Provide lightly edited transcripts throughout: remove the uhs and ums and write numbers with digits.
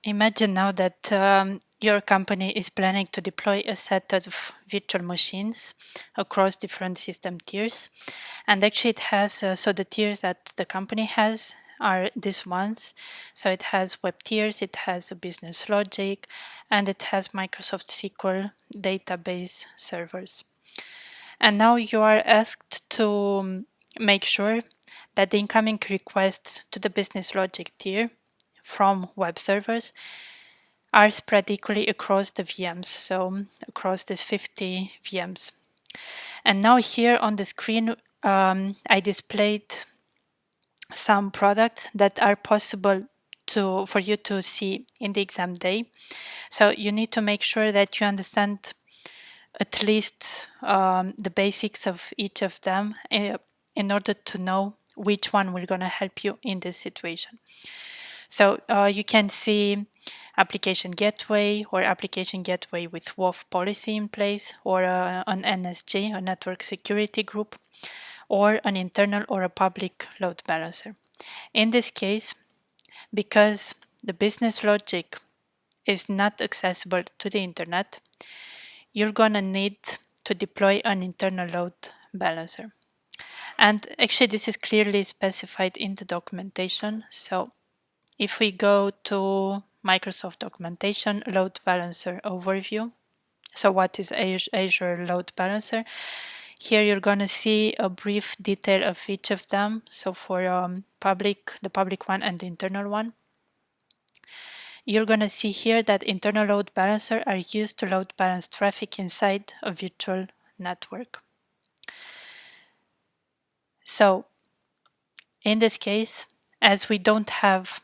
Imagine now that your company is planning to deploy a set of virtual machines across different system tiers. And actually it has, so the tiers that the company has are these ones. So it has web tiers, it has a business logic, and it has Microsoft SQL database servers. And now you are asked to make sure that the incoming requests to the business logic tier from web servers are spread equally across the VMs, so across these 50 VMs. And now here on the screen, I displayed some products that are possible for you to see in the exam day. So you need to make sure that you understand at least the basics of each of them in order to know which one will going to help you in this situation. So you can see application gateway or application gateway with WAF policy in place, or an NSG, a network security group, or an internal or a public load balancer. In this case, because the business logic is not accessible to the internet, you're gonna need to deploy an internal load balancer. And actually this is clearly specified in the documentation. So if we go to Microsoft documentation, load balancer overview. So what is Azure load balancer? Here you're going to see a brief detail of each of them. So for the public one and the internal one. You're going to see here that internal load balancer are used to load balance traffic inside a virtual network. So in this case, as we don't have,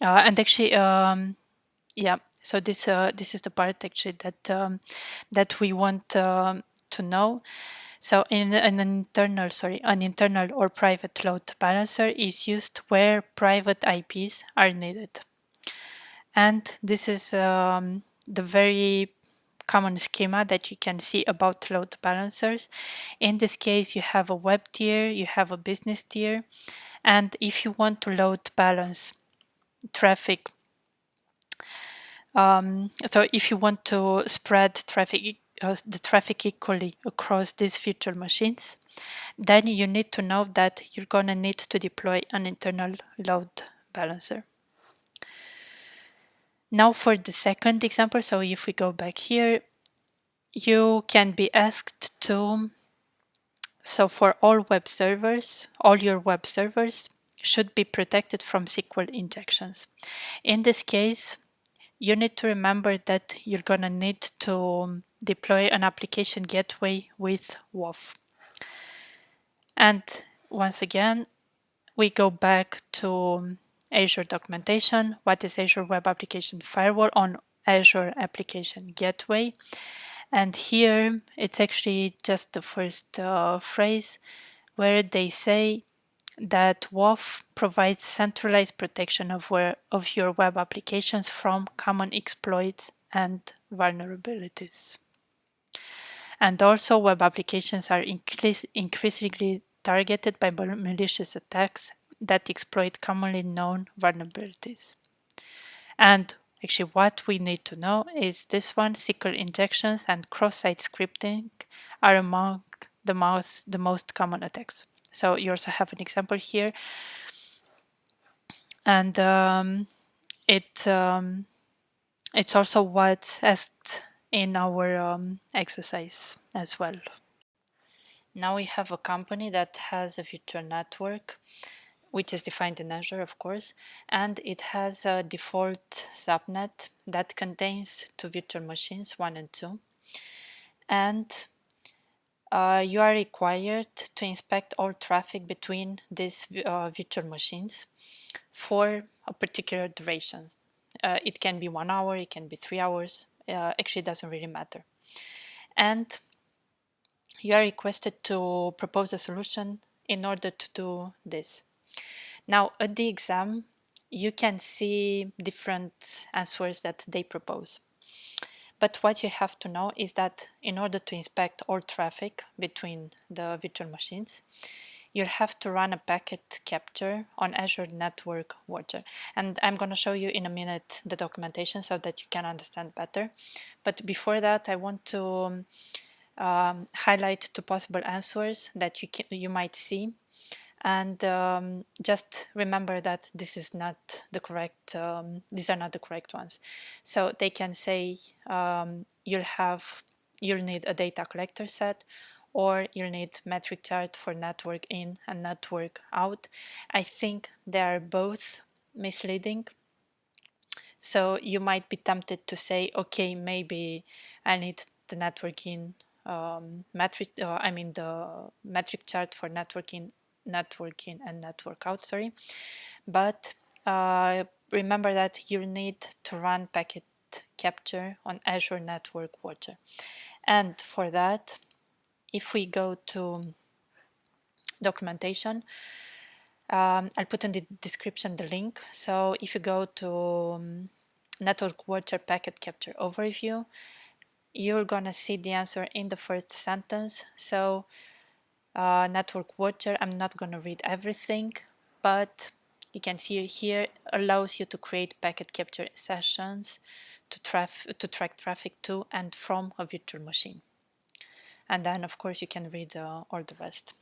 and actually, yeah, so this is the part actually that we want to know. So an internal or private load balancer is used where private IPs are needed. And this is the very common schema that you can see about load balancers. In this case, you have a web tier, you have a business tier, and if you want to load balance traffic, so if you want to spread the traffic equally across these virtual machines, then you need to know that you're going to need to deploy an internal load balancer. Now for the second example, so if we go back here, you can be asked to, so for all web servers, all your web servers should be protected from SQL injections. In this case, you need to remember that you're going to need to deploy an application gateway with WAF. And once again, we go back to Azure documentation. What is Azure Web Application Firewall on Azure Application Gateway? And here it's actually just the first phrase where they say that WAF provides centralized protection of your web applications from common exploits and vulnerabilities. And also web applications are increasingly targeted by malicious attacks that exploit commonly known vulnerabilities. And actually what we need to know is this one: SQL injections and cross-site scripting are among the most common attacks. So you also have an example here, and it's also what's asked in our exercise as well. Now we have a company that has a virtual network, which is defined in Azure, of course, and it has a default subnet that contains two virtual machines, 1 and 2, and you are required to inspect all traffic between these virtual machines for a particular duration. It can be 1 hour, it can be 3 hours, actually it doesn't really matter. And you are requested to propose a solution in order to do this. Now at the exam, you can see different answers that they propose. But what you have to know is that in order to inspect all traffic between the virtual machines, you'll have to run a packet capture on Azure Network Watcher. And I'm going to show you in a minute the documentation so that you can understand better. But before that, I want to highlight two possible answers that you might see. And just remember that this is not the correct, these are not the correct ones. So they can say you'll need a data collector set, or you'll need metric chart for network in and network out. I think they are both misleading. So you might be tempted to say, okay, maybe I need the networking metric, I mean the metric chart for networking and network out, sorry. But remember that you need to run packet capture on Azure Network Watcher. And for that, if we go to documentation, I'll put in the description the link. So if you go to Network Watcher Packet Capture Overview, you're gonna see the answer in the first sentence. So Network Watcher, I'm not gonna read everything, but you can see here allows you to create packet capture sessions to track traffic to and from a virtual machine. And then of course you can read all the rest.